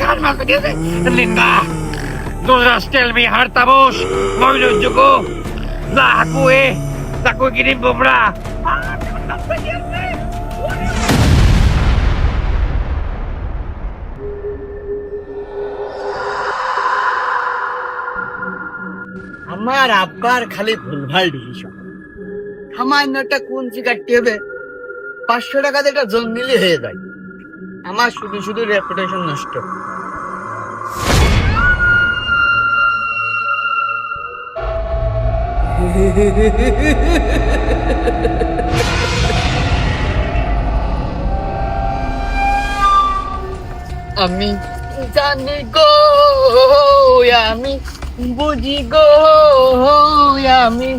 কান মারতে গেছে Linda Todas tell me hartabos Moilo Joko Lakue Lakue gini bobra আমার আব্বার খালি ভুলভাল ডিসিশন। সামান্যটা কোন কাটতে হবে 500 টাকাতে একটা জল নিলে হয়ে যায়। আমার শুধু শুধু রেপুটেশন নষ্ট। আমি জানি গো আমি বুঝি গো আমি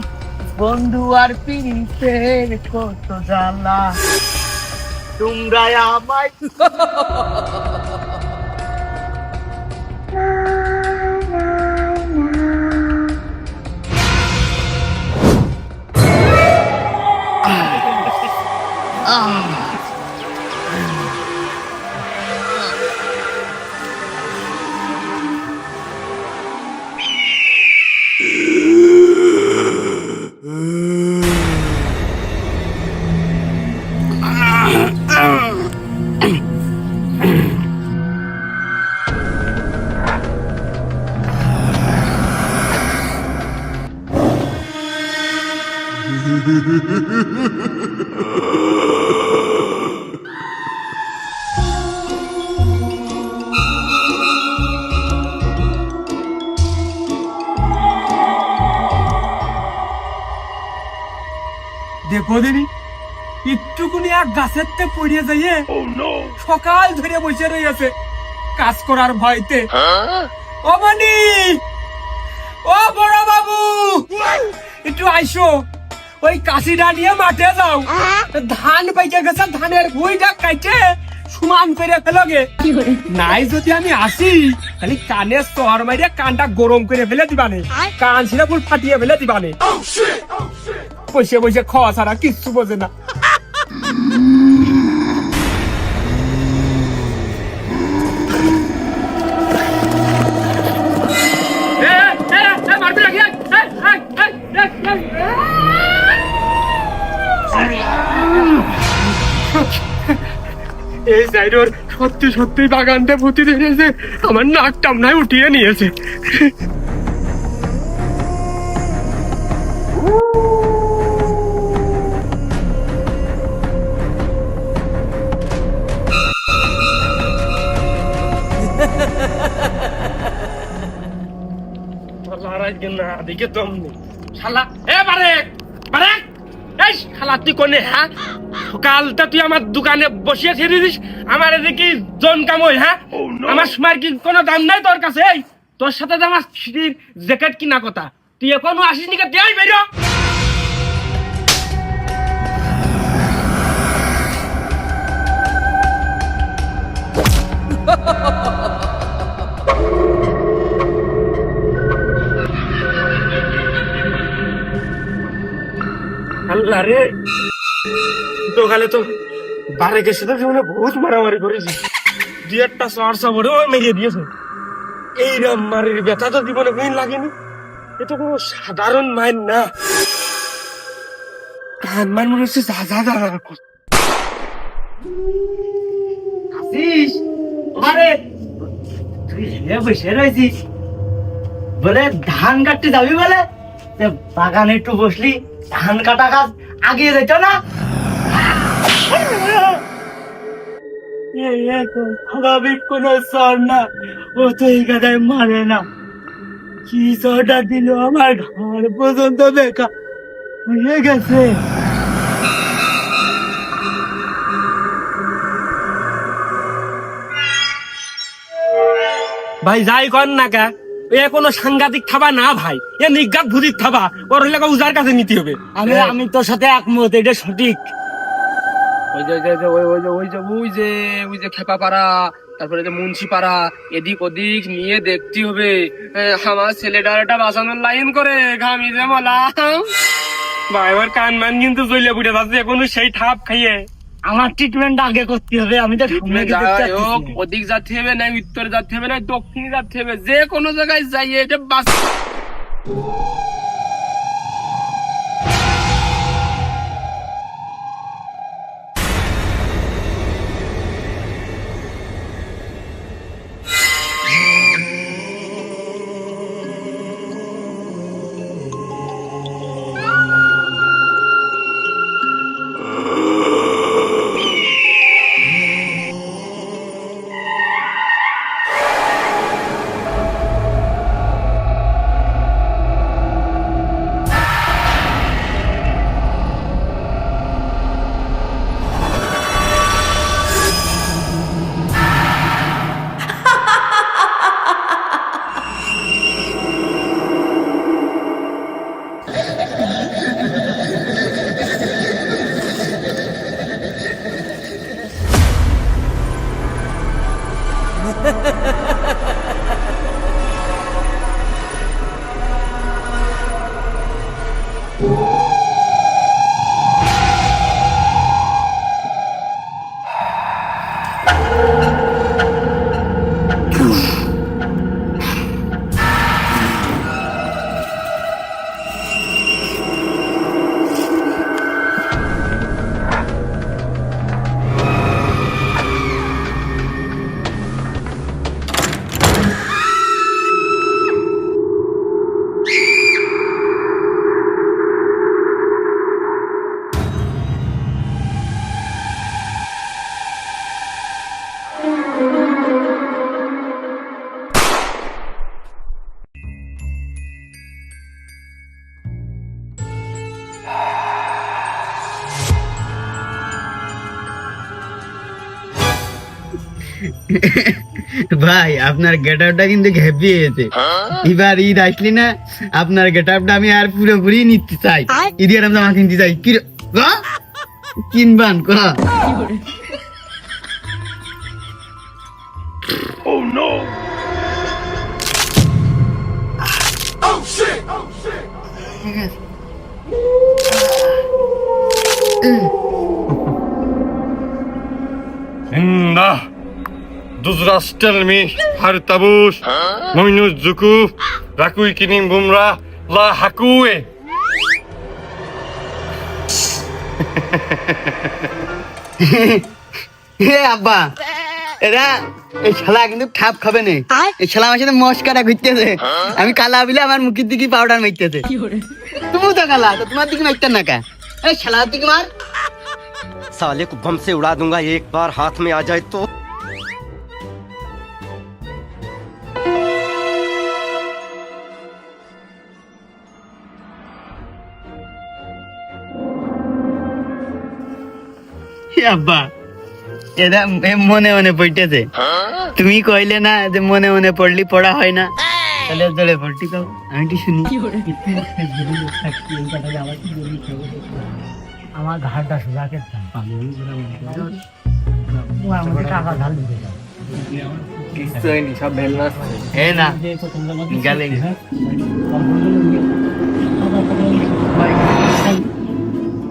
বন্ধু আর পিরিতের কত জ্বালা তোমরা আমায় দেখো দিনি একটুকুনি এক গাছের তে পড়িয়ে যাইয়ে সকাল ধরে বসে রয়েছে কাজ করার ভয়তে। ও মানি ও বড় বাবু একটু আইসো ওই কাশিটা নিয়ে মাঠে যাও ধান পাইকে গেছে ধানের ভুঁইটা কাইটে সমান করে ফেলগে নাই যদি আমি আসি খালি কানে সর মাইরে কানটা গরম করে ফেলে দিবানে কান ছিঁড়ে ফুল ফাটিয়ে ফেলে দিবানে বসে বসে খাওয়া ছাড়া কিচ্ছু বোঝে না। এই সাইডর সত্যি সত্যি বাগানটা ভূতি ধরেছে আমার নাক টামনায় উঠিয়ে নিয়েছে। দিকে দম নেই শালা এ বারেক বারেক এই শালা তুই কোনে হ্যাঁ সকালটা তুই আমার দোকানে বসিয়ে ছেড়ে দিস আমার এদিকে জন কামই হ্যাঁ আমার সময় কি কোনো দাম নাই তোর কাছে এই তোর সাথে যে আমার শীতের জ্যাকেট কিনা কথা তুই এখনো আসিস নি কে দেই বেরো আল্লাহ রে দোকানে তো বারে গেছে তো জীবনে বহুত মারামারি করেছি দুই একটা চর্চা বড় মেরিয়ে দিয়েছে এইরকম মারির ব্যথা তো জীবনে মেন লাগেনি এ তো কোনো সাধারণ মাইন না কান মান মনে হচ্ছে যা যা যা আসিস আরে তুই হে বসে রয়েছিস বলে ধান কাটতে যাবি বলে বাগানে একটু বসলি ধান কাটা কাজ আগিয়ে যেত না স্বাভাবিক কোন চর না ও তো এই গাদায় মারে না কি চরটা দিল আমার ঘর পর্যন্ত দেখা হয়ে গেছে ভাই যাই কর না কা এ কোনো সাংঘাতিক খাবা না ভাই এ নিজ্ঞাত ভূতিক খাবা ওর হলে উজার কাছে নিতে হবে। আমি তোর সাথে একমত এটা সঠিক ওই যে ওই যে খেপা পাড়া তারপরে যে মুন্সি পাড়া এদিক ওদিক নিয়ে দেখতে হবে আমার ছেলেটার একটা বাঁচানোর লাইন করে ঘামি যে মলা ভাই ওর কান মান কিন্তু জইলে বুড়ে যাচ্ছে এখনো সেই ঠাপ খাইয়ে আমার ট্রিটমেন্ট আগে করতে হবে, আমি তো সামনে দিকে যাই যাচ্ছি হোক, না। ওদিক যাতে হবে না উত্তর যাতে হবে না দক্ষিণে যাতে হবে, যে কোনো জায়গায় যাই এটা বাস। ভাই আপনার গেট আপটা কিন্তু হ্যাপি হয়েছে। এবার ঈদ আসলি না, আপনার গেট আপটা আমি আর পুরোপুরি নিতে চাই। ঈদের আমি জামা কিনতে চাই। কিনবান ক Nah, du sollst tell me, Hartabus, Moinus Zuku, Rakui Kinim Bumra, La Hakue. হে আব্বা, এরা এই শালা কিন্তু খাপ খাবে না। এই শালা আমার সাথে মস্কাটা ঘুরতেছে। আমি কালা বিলে আমার মুখের দিকে পাউডার মারতেছে। তুমিও তো কালা, তো তোমার দিকে মারতেন না কা? এই শালার দিকে মার। साले को बम से उड़ा दूंगा एक बार हाथ में आ जाए तो। হে আব্বা, এরা মনে মনে পড়তেছে। তুমি কইলে না যে মনে মনে পড়লি পড়া হয় না, তাহলে জলে পড়তি কাও আমি কি শুনি। আমার ঘাটটা সোজা কেটে আমাকে টাকা ঢাল দিতে যাও। কিছু হয়নি, সব ভেলনা আছে। হে না গালে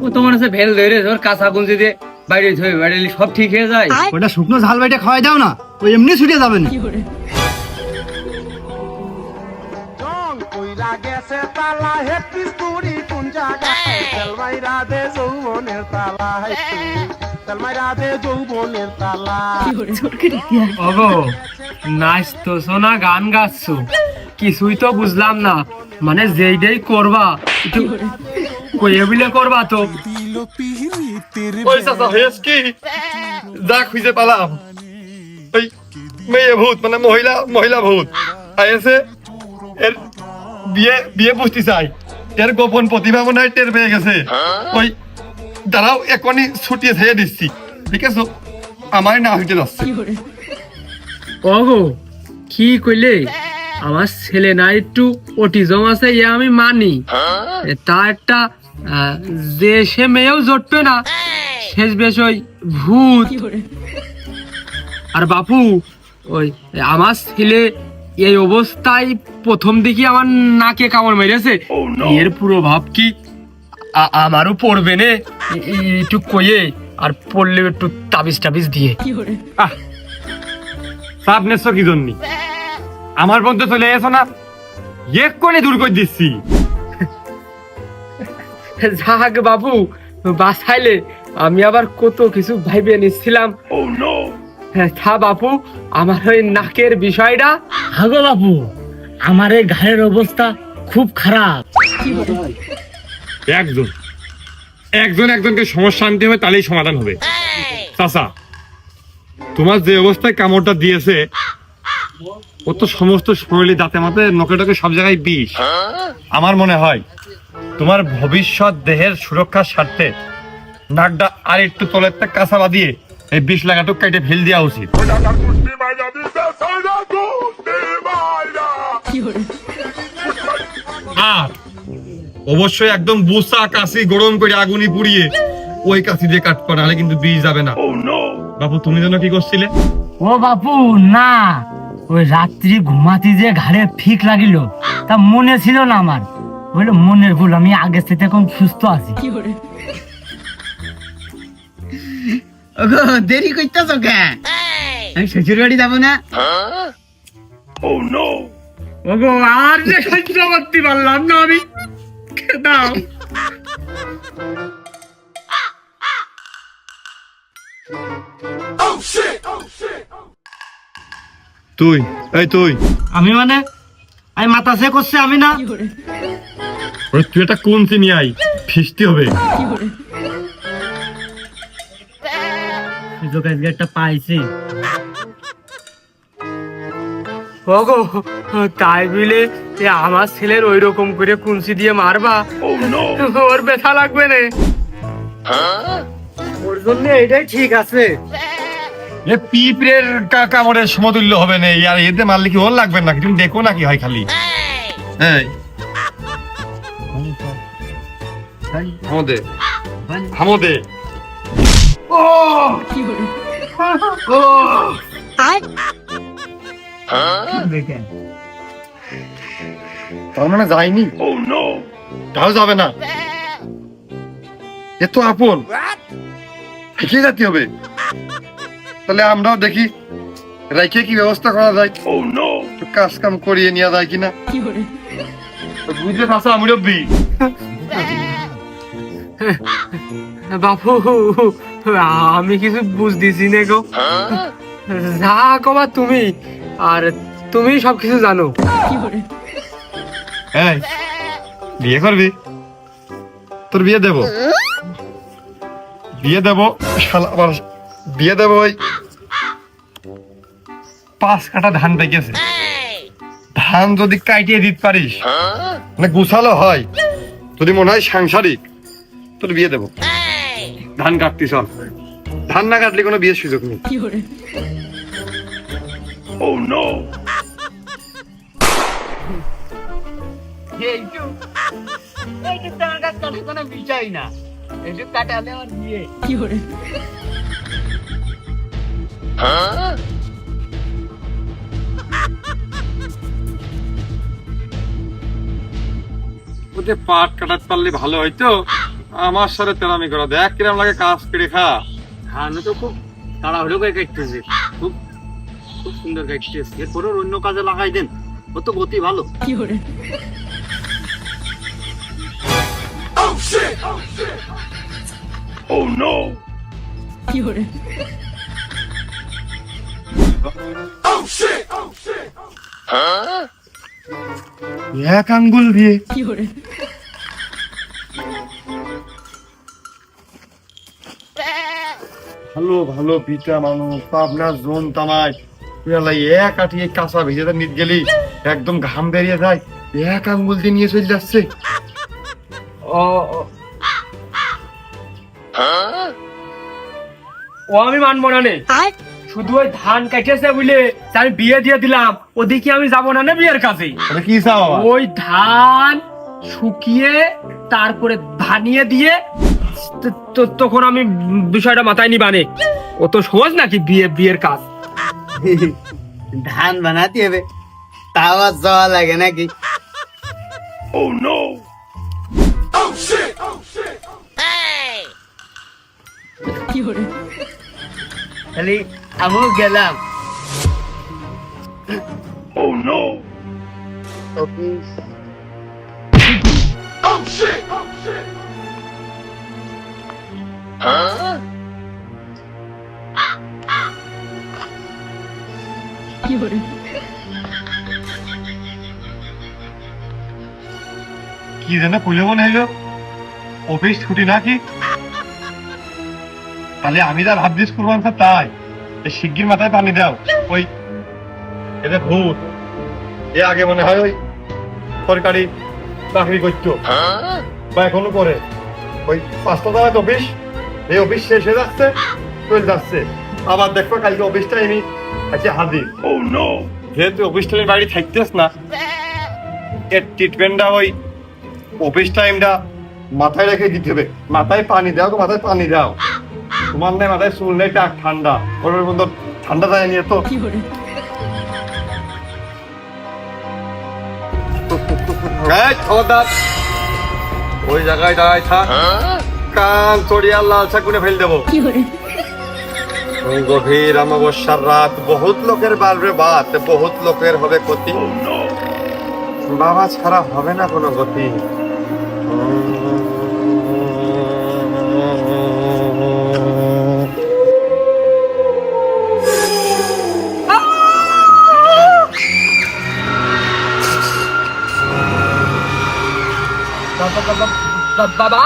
ও তোমার কাছে ভেল ধরে ধর কাঁচা গুঞ্জি দিয়ে বাইরে ধরে বাইরে সব ঠিক হয়ে যায়। ওটা শুকনো ঝাল বাইটা খাওয়াই দাও না, ওই এমনি ছুটে যাবে না। ওগো নাচ তো শোনা গান গাচ্ছো, কিছুই তো বুঝলাম না। মানে যেইটাই করবা একটু কইয়ে বিলে করবা তো। ওই চাচা হয়েছ কি? যা খুঁজে পালাম, ওই মেয়ে ভূত মানে মহিলা ভূত আইছে, এর বিয়ে বুঝতে চাই। এর গোপন প্রতিভা মনে হয় টের পেয়ে গেছে। ওই দাঁড়াও, এখনই ছুটিয়ে ছেড়ে দিচ্ছি, ঠিক আছে? আমার না হইতে যাচ্ছে। ওগো কি কইলে, আমার ছেলে না একটু অটিজম আছে, ইয়ে আমি মানি। তা একটা যে সে মেয়েও জটবে না, শেষ বেশ ওই ভূত। আর বাপু, ওই আমার ছেলে এই অবস্থায় প্রথম দিকে আমার নাকে কামড় মেরেছে। এর পুরো ভাব কি আমারও পড়বে নে? একটু কইয়ে আর পড়লেও একটু তাবিজ টাবিজ দিয়ে। আহ, চাপ নেছ কি জন্য? আমার মধ্যে চলে এসো না, এক্ষুনি দূর করে দিচ্ছি। যাক বাবু, বাঁচাইলে, আমি আবার কত কিছু ভাইবে নিচ্ছিলাম। থা বাপু, আমার ওই নাকের বিষয়টা। হাগো বাপু, আমার এই ঘাড়ের অবস্থা খুব খারাপ। একজনকে সমস্যা আনতে হবে, তাহলেই সমাধান হবে। চাচা, তোমার যে অবস্থায় কামড়টা দিয়েছে, ও তো সমস্ত শরীরে দাঁতে মাতে নখে টকে সব জায়গায় বিষ। আমার মনে হয় তোমার ভবিষ্যৎ দেহের সুরক্ষার স্বার্থে নাকটা আর একটু তলের থেকে কাঁচা বাঁধিয়ে এই বিষ লাগাটুক কেটে ফেল দেওয়া উচিত। আর অবশ্যই একদম বুসা কাশি গরম করে আগুনি পুড়িয়ে ওই কাশি দিয়ে কাট করা, নাহলে কিন্তু বিষ যাবে না। বাবু, তুমি যেন কি করছিলে? ও বাপু না, ওই রাত্রি ঘুমাতে যে ঘাড়ে ফিক লাগিল, তা মনে ছিল না আমার। বলে মনের ভুল, আমি আগে থেকে এখন সুস্থ আছি। ওগো, দেরি করতেছ কেন? আমি শ্বশুর বাড়ি যাবো না? ওগো, আর যে সহ্য করতে পারলাম না আমি। দাও। তুই আমি মানে আমি মাথা সে করছে আমি না। তুই এটা কোন চিনি আই ফিস্তি হবে। সুযোগ আজকে একটা পাইছি। ওগো, তাই বলে আমার ছেলের ওই রকম করে কুঞ্চি দিয়ে মারবা? ওর ব্যথা লাগবে না। ওর জন্য এটাই ঠিক আছে। এ পিঁপড়ের কামড়ের সমতুল্য হবে না, আর এতে মারলে কি ওর লাগবে নাকি? তুমি দেখো না কি হয় খালি। এই হামদে তার মানে যায়নি? তাও যাবে না, এ তো আপন থেকে যেতে হবে। তাহলে আমরাও দেখি রাইখে কি ব্যবস্থা করা যায়, একটু কাজ কাম করিয়ে নেওয়া যায় কিনা। বুঝতে পারছো আমি রব্বি? বাপু, আমি কিছু বুঝতেছি না গো। যা কবা তুমি, আর তুমি সবকিছু জানো। এই, বিয়ে করবি? তোর বিয়ে দেবো শালা, আবার বিয়ে দেবো। ওই 5 কাঠা ধান পেকেছে, ধান যদি কাটিয়ে দিতে পারিস, মানে গুছালো হয়, যদি মনে হয় সাংসারিক, তোর বিয়ে দেবো। ধান কাটতি চল, ধান না কাটলে কোনো বিয়ের সুযোগ নেই। কোনো বিষয় না, এইটুক কাটালে আমার বিয়ে। ওতে পাট কাটাতে পারলে ভালো হইতো। আমার সাথে তেরামি করা, দেখ কিরম লাগে কাজ করে খা। ধান তো খুব তাড়াহুড়ো করে কাটতেছে, খুব খুব সুন্দর কাটতেছে। এরপরে অন্য কাজে লাগাই দেন, ও তো গতি ভালো। এক আঙ্গুল দিয়ে ভালো ভালো পিঠা মানুষ আপনার জোন তামাই, তুই আল্লাহ এক আটিয়ে কাঁচা ভেজে নিত গেলি একদম ঘাম বেরিয়ে যায়, এক আঙ্গুল দিয়ে নিয়ে চলে যাচ্ছে। ও আমি মানবো না নে। শুধু ওই ধান কাটিয়েছে বুঝলে আমি বিয়ে দিয়ে দিলাম, ওদিকে আমি যাবো না না বিয়ের কাছে। কি চাও? ওই ধান শুকিয়ে তারপরে ভানিয়ে দিয়ে তখন আমি বিষয়টা মাথায় নিবানে। ও তো সহজ নাকি বিয়ের কাজ? ধান বানাতে হবে, তাও আর যাওয়া লাগে নাকি? তাহলে আমিও গেলাম। অফিস কি যেন কইলে মনে হইলো অফিস ছুটি নাকি? তাহলে আমি যা ভাবছিস কুরবান স্যার তাই। এই শিগগির মাথায় পানি দাও। ওই এটা ভূত এ আগে মনে হয় ওই সরকারি চাকরি করতো বা এখনো করে। ওই 5টা তলায় অফিস, এই অফিস শেষ হয়ে যাচ্ছে, চলে যাচ্ছে। আবার দেখো কালকে অফিসটা এমনি আছে হাজির। যেহেতু অফিস টাইমের বাড়ি থাকতেস না, এর ট্রিটমেন্টটা ওই অফিস টাইমটা মাথায় রেখে দিতে হবে। মাথায় পানি দাও, তো মাথায় পানি দাও। তোমার নেই মাথায় চুল নেই, টাক ঠান্ডা, ওর মধ্যে ঠান্ডা যায় নিয়ে তো এই খবরদার, ওই জায়গায় দাঁড়ায় থাক, কান চড়িয়ে লাল চাকুনে ফেল দেবো। গভীর অমাবস্যার রাত, বহুত লোকের বাড়বে বাত, বহুত লোকের হবে ক্ষতি, বাবা ছাড়া হবে না কোনো গতি। বাবা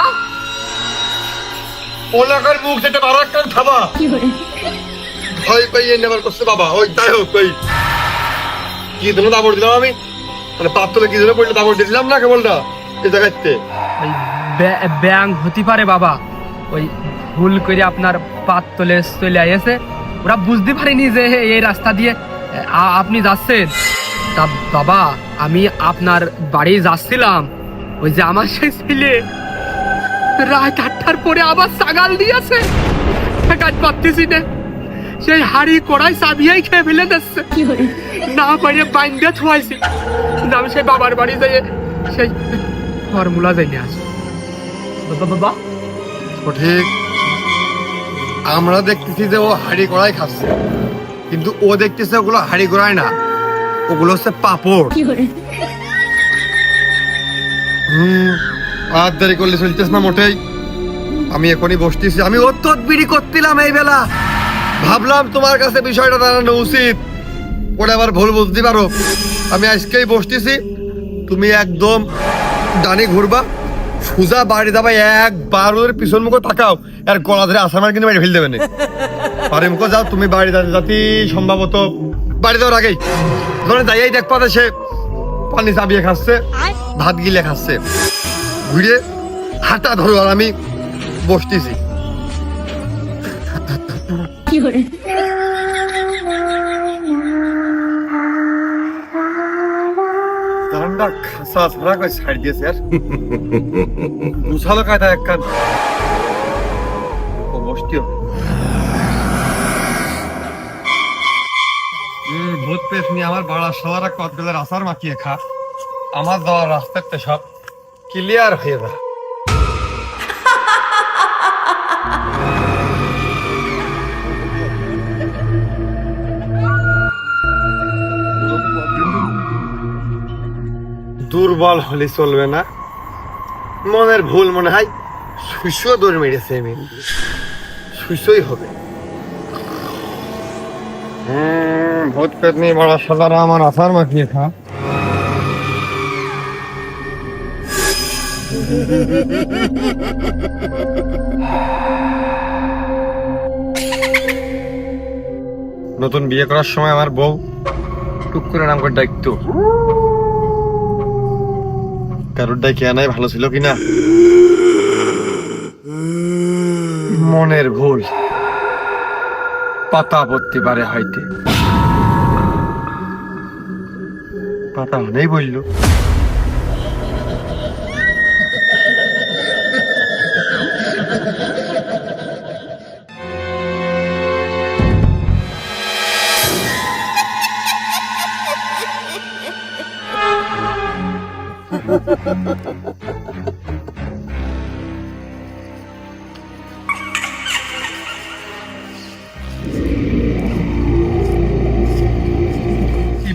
ওলাকার মুখ যেতে বারো একটা খাবা ভয় পাইয়ে নেবার করছে বাবা। ওই তাই হোক, ওই কি জন্য দাবড় দিলাম আমি, মানে পাপ তোলে কি জন্য পড়লে দাবড় দিয়েছিলাম না কেবলটা এই জায়গাতে। ব্যাং হতে পারে বাবা, ওই ভুল করে আপনার পাত তলে চলে আসে, ওরা বুঝতে পারেনি যে এই রাস্তা দিয়ে আপনি যাচ্ছেন। তা বাবা আমি আপনার বাড়ি যাচ্ছিলাম, ওই যে আমার সেই ছেলে রাত 8টার পরে আবার ছাগাল দিয়েছে, কাজ পারতেছি না, সেই হাড়ি কড়াই চাবিয়াই খেয়ে ফেলে দিচ্ছে, না পারে বাইন্দে থুয়াইছি। আমি সেই বাবার বাড়ি যাই সেই ফর্মুলা যাইনি আজ বাবা। সঠিক, আমরা দেখতেছি যে ও হাড়ি কড়াই খাচ্ছে, কিন্তু ও দেখতেছে ওগুলো হাড়ি কড়াই না, ওগুলো হচ্ছে পাপড়। আর দেরি করলে চলতেছ না মোটেই। আমি এখনই বসতেছি, আমি ও তদবিরি করছিলাম এই বেলা, ভাবলাম তোমার কাছে বিষয়টা জানানো উচিত, ওটা আবার ভুল বুঝতে পারো। আমি আজকেই বসতেছি, তুমি একদম ডানে ঘুরবা, সোজা বাড়ি যাবা, একবার ওদের পিছন মুখে তাকাও, আর গলা ধরে আসামার কিন্তু বাড়ি ফেল দেবে না। বাড়ি মুখে যাও, তুমি বাড়ি যাতে সম্ভবত বাড়ি যাওয়ার আগেই ধরে যাইয়াই দেখ পাতে সে পানি চাবিয়ে খাচ্ছে, ভাত গিলে খাচ্ছে, ঘুরে হাঁটা ধরো, আর আমি বসতেছি। ঠান্ডা খাসা ছাড়া করে ছাড় দিয়েছে, আর বুঝালো কায়দা এক কান বসতিও। ভূত পেশ নিয়ে আমার বাড়া সবার কদবেলার আচার মাখিয়ে খা, আমার দেওয়ার রাস্তাতে সব ক্লিয়ার হয়ে যায়। দুর্বল হলে চলবে না, মনের ভুল মনে হয় সুইস দৌড় মেরেছে, সুইসই হবে। ভূত পেট নিয়ে বড় সাদারা আমার আচার মাখিয়ে খা। নতুন বিয়ে করার সময় আমার বউ টুক করে নাম করে ডাকতো, কারোর ডাকে আনাই ভালো ছিল কিনা। মনের ভুল, পাতা পড়তে পারে হয়তো, পাতা নেই বললো।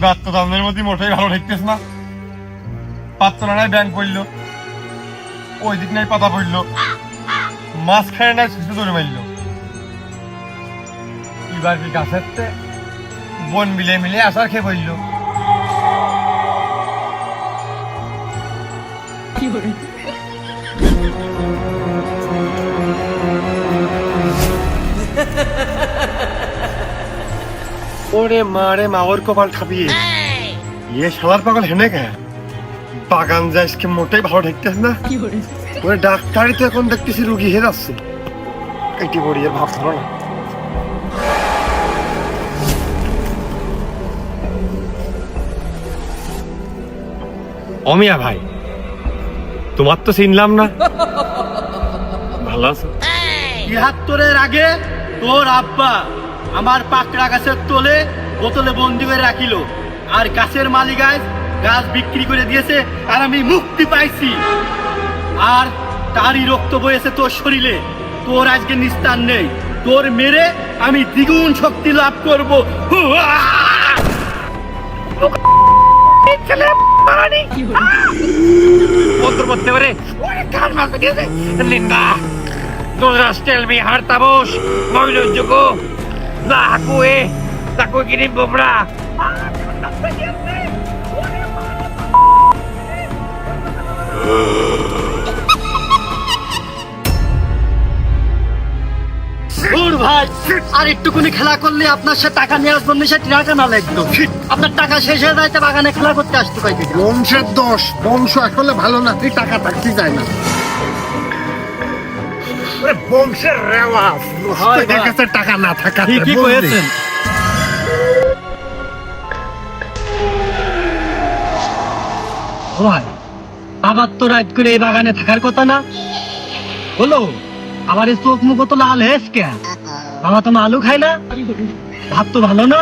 এবার তো দামের মধ্যে মোটেই ভালো ঠেকতেছ না। পাত্তরানায় ব্যাংক পড়লো, ওই দিক নাই পাতা পড়লো, মাঝখানে নাই শিশু ধরে মারলো। এবার কি গাছের বন মিলে মিলে আসার খেয়ে পড়লো। ওরে মারে মা, ওর কপাল খাবিয়ে ইয়ে শালার পাগল হেনে কে বাগান যাইসকে মোটেই ভালো ঠেকতেছ না। ওরে ডাক্তারই তো এখন দেখতেছি রুগী হয়ে যাচ্ছে। এটি বড়ি এর ভাব ধরো না। অমিয়া ভাই, তোমার তো চিনলাম না, ভালো আছো? ৭৩-এর আগে তোর আব্বা আমার পাকড়া গাছের তোলে বোতলে বন্দি করে রাখিল, আর গাছের মালিক আজ গাছ বিক্রি করে দিয়েছে, আর আমি মুক্তি পাইছি। আর তারই রক্ত বয়েছে তোর শরীরে, তোর আজকে নিস্তার নেই। তোর মেরে আমি দ্বিগুণ শক্তি লাভ করবো। করতে পারে নিন্দা Doras tell me hartabos, moilo joko, la kue, kirim bobra. দূর ভাই, আর একটুকুনি খেলা করলে আপনার সে টাকা নেওয়ার জন্য সে টাকা না লাগতো। আপনার টাকা শেষ হয়ে যাইতে বাগানে খেলা করতে আসতে পাই। বংশের দোষ, বংশ আসলে ভালো না, তুই টাকা থাকতে যায় না। বংশের রেওয়াজ, কাছে টাকা না থাকা। ঠিকই কয়েছেন। ভাই, আবার তো রাত করে এই বাগানে থাকার কথা না হলো? আবার এই চোখ মুখ তো লাল হেস কে? বাবা তো আলু খায় না, ভাত তো ভালো না।